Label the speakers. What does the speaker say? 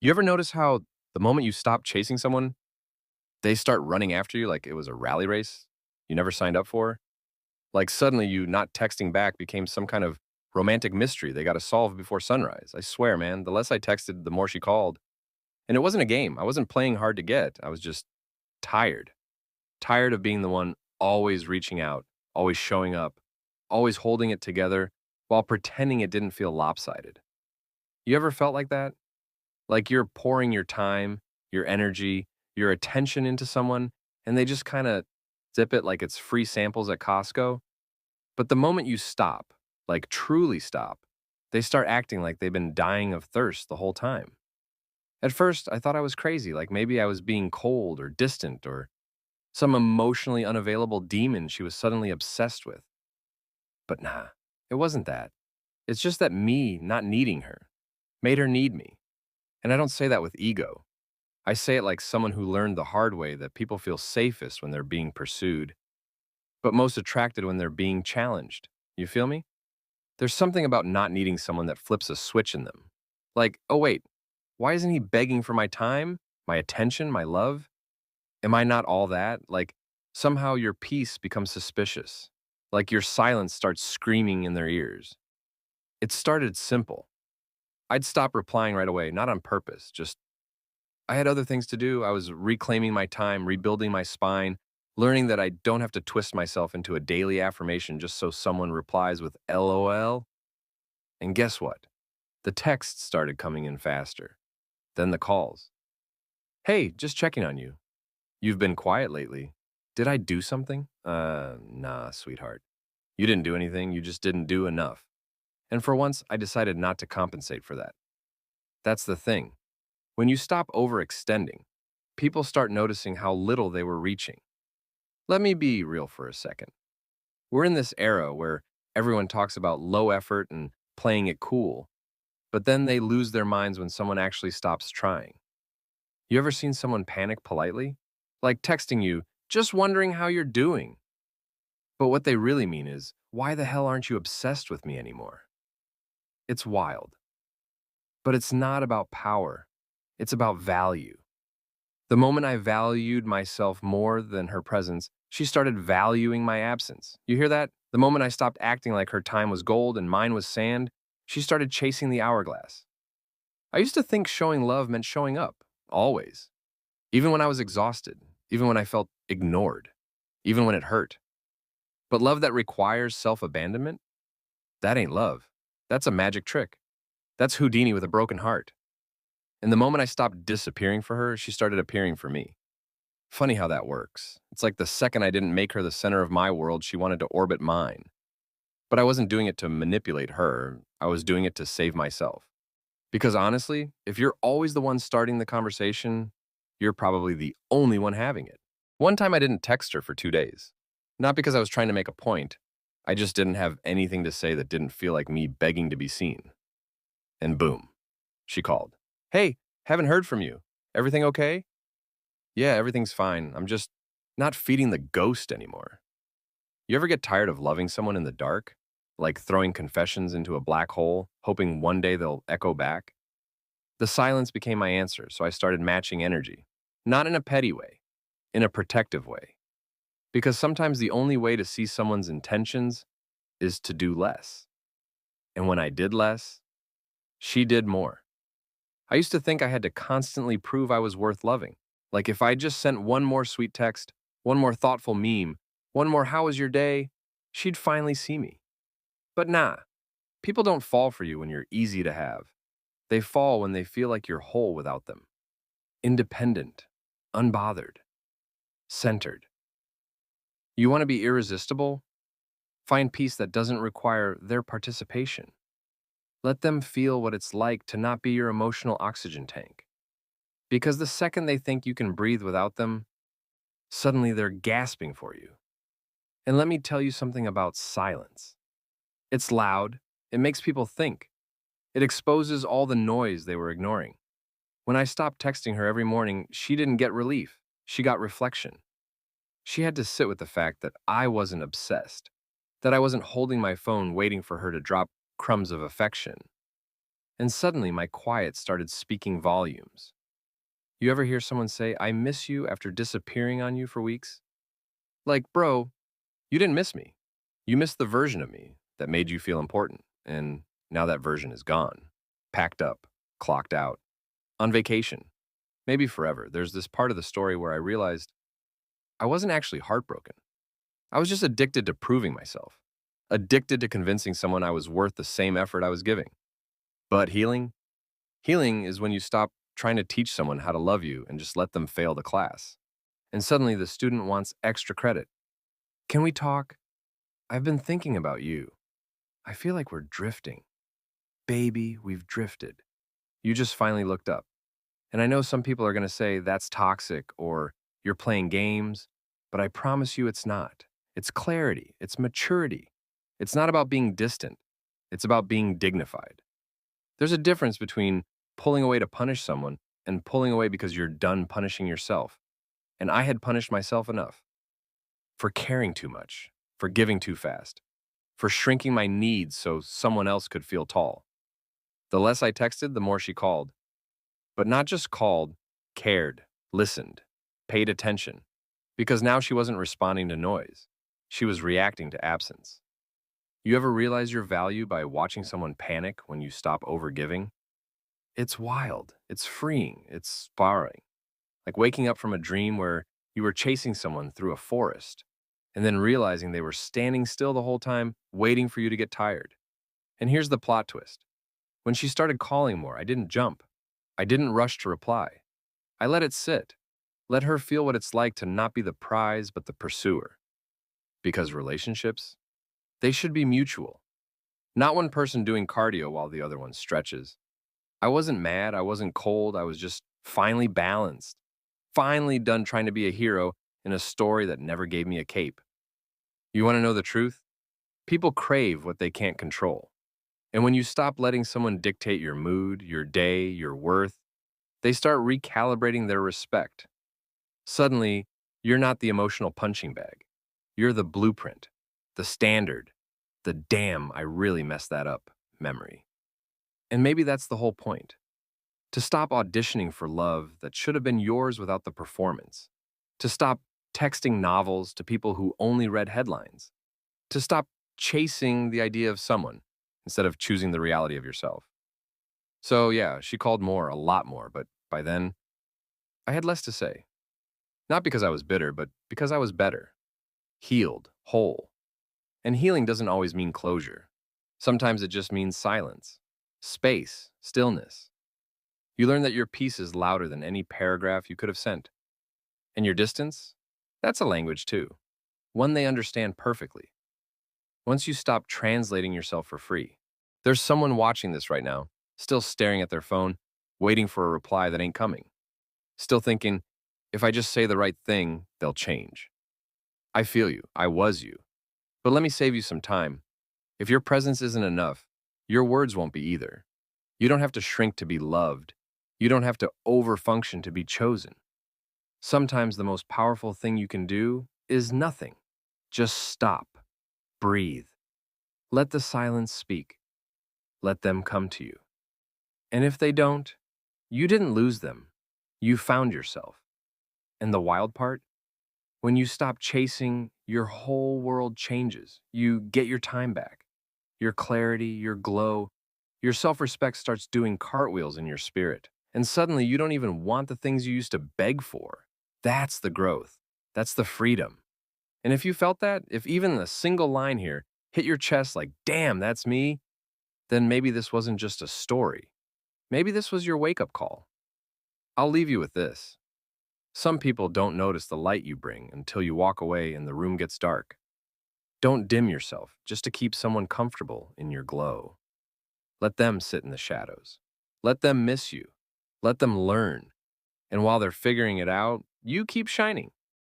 Speaker 1: You ever notice how the moment you stop chasing someone, they start running after you like it was a rally race you never signed up for? Like suddenly you not texting back became some kind of romantic mystery they got to solve before sunrise. I swear, man, the less I texted, the more she called. And it wasn't a game. I wasn't playing hard to get. I was just tired. Tired of being the one always reaching out, always showing up, always holding it together while pretending it didn't feel lopsided. You ever felt like that? Like you're pouring your time, your energy, your attention into someone, and they just kind of zip it like it's free samples at Costco. But the moment you stop, like truly stop, they start acting like they've been dying of thirst the whole time. At first, I thought I was crazy, like maybe I was being cold or distant or some emotionally unavailable demon she was suddenly obsessed with. But nah, it wasn't that. It's just that me not needing her made her need me. And I don't say that with ego. I say it like someone who learned the hard way that people feel safest when they're being pursued, but most attracted when they're being challenged. You feel me? There's something about not needing someone that flips a switch in them. Like, oh wait, why isn't he begging for my time, my attention, my love? Am I not all that? Like, somehow your peace becomes suspicious. Like your silence starts screaming in their ears. It started simple. I'd stop replying right away, not on purpose, just I had other things to do. I was reclaiming my time, rebuilding my spine, learning that I don't have to twist myself into a daily affirmation just so someone replies with LOL. And guess what? The texts started coming in faster. Then the calls. Hey, just checking on you. You've been quiet lately. Did I do something? Nah, sweetheart. You didn't do anything. You just didn't do enough. And for once, I decided not to compensate for that. That's the thing. When you stop overextending, people start noticing how little they were reaching. Let me be real for a second. We're in this era where everyone talks about low effort and playing it cool, but then they lose their minds when someone actually stops trying. You ever seen someone panic politely? Like texting you, just wondering how you're doing. But what they really mean is, why the hell aren't you obsessed with me anymore? It's wild. But it's not about power, it's about value. The moment I valued myself more than her presence, she started valuing my absence. You hear that? The moment I stopped acting like her time was gold and mine was sand, she started chasing the hourglass. I used to think showing love meant showing up, always. Even when I was exhausted, even when I felt ignored, even when it hurt. But love that requires self abandonment? That ain't love. That's a magic trick. That's Houdini with a broken heart. And the moment I stopped disappearing for her, she started appearing for me. Funny how that works. It's like the second I didn't make her the center of my world, she wanted to orbit mine. But I wasn't doing it to manipulate her, I was doing it to save myself. Because honestly, if you're always the one starting the conversation, you're probably the only one having it. One time I didn't text her for 2 days. Not because I was trying to make a point, I just didn't have anything to say that didn't feel like me begging to be seen. And boom, she called. Hey, haven't heard from you. Everything okay? Yeah, everything's fine. I'm just not feeding the ghost anymore. You ever get tired of loving someone in the dark? Like throwing confessions into a black hole, hoping one day they'll echo back? The silence became my answer, so I started matching energy. Not in a petty way, in a protective way. Because sometimes the only way to see someone's intentions is to do less. And when I did less, she did more. I used to think I had to constantly prove I was worth loving. Like if I just sent one more sweet text, one more thoughtful meme, one more how was your day, she'd finally see me. But nah, people don't fall for you when you're easy to have. They fall when they feel like you're whole without them. Independent, unbothered, centered. You want to be irresistible? Find peace that doesn't require their participation. Let them feel what it's like to not be your emotional oxygen tank. Because the second they think you can breathe without them, suddenly they're gasping for you. And let me tell you something about silence. It's loud, it makes people think, it exposes all the noise they were ignoring. When I stopped texting her every morning, she didn't get relief, she got reflection. She had to sit with the fact that I wasn't obsessed, that I wasn't holding my phone waiting for her to drop crumbs of affection. And suddenly my quiet started speaking volumes. You ever hear someone say, I miss you after disappearing on you for weeks? Like, bro, you didn't miss me. You missed the version of me that made you feel important. And now that version is gone, packed up, clocked out, on vacation, maybe forever. There's this part of the story where I realized I wasn't actually heartbroken. I was just addicted to proving myself, addicted to convincing someone I was worth the same effort I was giving. But healing is when you stop trying to teach someone how to love you and just let them fail the class. And suddenly the student wants extra credit. Can we talk? I've been thinking about you. I feel like we're drifting. Baby, we've drifted. You just finally looked up. And I know some people are going to say that's toxic or you're playing games, but I promise you it's not. It's clarity, it's maturity. It's not about being distant, it's about being dignified. There's a difference between pulling away to punish someone and pulling away because you're done punishing yourself. And I had punished myself enough for caring too much, for giving too fast, for shrinking my needs so someone else could feel tall. The less I texted, the more she called. But not just called, cared, listened, paid attention. Because now she wasn't responding to noise. She was reacting to absence. You ever realize your value by watching someone panic when you stop overgiving? It's wild. It's freeing. It's sparring. Like waking up from a dream where you were chasing someone through a forest and then realizing they were standing still the whole time, waiting for you to get tired. And here's the plot twist. When she started calling more, I didn't jump. I didn't rush to reply. I let it sit. Let her feel what it's like to not be the prize but the pursuer. Because relationships, they should be mutual. Not one person doing cardio while the other one stretches. I wasn't mad, I wasn't cold, I was just finally balanced. Finally done trying to be a hero in a story that never gave me a cape. You want to know the truth? People crave what they can't control. And when you stop letting someone dictate your mood, your day, your worth, they start recalibrating their respect. Suddenly, you're not the emotional punching bag. You're the blueprint, the standard, the damn, I really messed that up memory. And maybe that's the whole point. To stop auditioning for love that should have been yours without the performance. To stop texting novels to people who only read headlines. To stop chasing the idea of someone instead of choosing the reality of yourself. So yeah, she called more, a lot more, but by then, I had less to say. Not because I was bitter, but because I was better. Healed, whole. And healing doesn't always mean closure. Sometimes it just means silence, space, stillness. You learn that your peace is louder than any paragraph you could have sent. And your distance? That's a language too. One they understand perfectly. Once you stop translating yourself for free. There's someone watching this right now, still staring at their phone, waiting for a reply that ain't coming. Still thinking, if I just say the right thing, they'll change. I feel you. I was you. But let me save you some time. If your presence isn't enough, your words won't be either. You don't have to shrink to be loved. You don't have to overfunction to be chosen. Sometimes the most powerful thing you can do is nothing. Just stop. Breathe. Let the silence speak. Let them come to you. And if they don't, you didn't lose them. You found yourself. And the wild part? When you stop chasing, your whole world changes. You get your time back. Your clarity, your glow, your self-respect starts doing cartwheels in your spirit. And suddenly you don't even want the things you used to beg for. That's the growth. That's the freedom. And if you felt that, if even a single line here hit your chest like, damn, that's me, then maybe this wasn't just a story. Maybe this was your wake-up call. I'll leave you with this. Some people don't notice the light you bring until you walk away and the room gets dark. Don't dim yourself just to keep someone comfortable in your glow. Let them sit in the shadows. Let them miss you. Let them learn. And while they're figuring it out, you keep shining.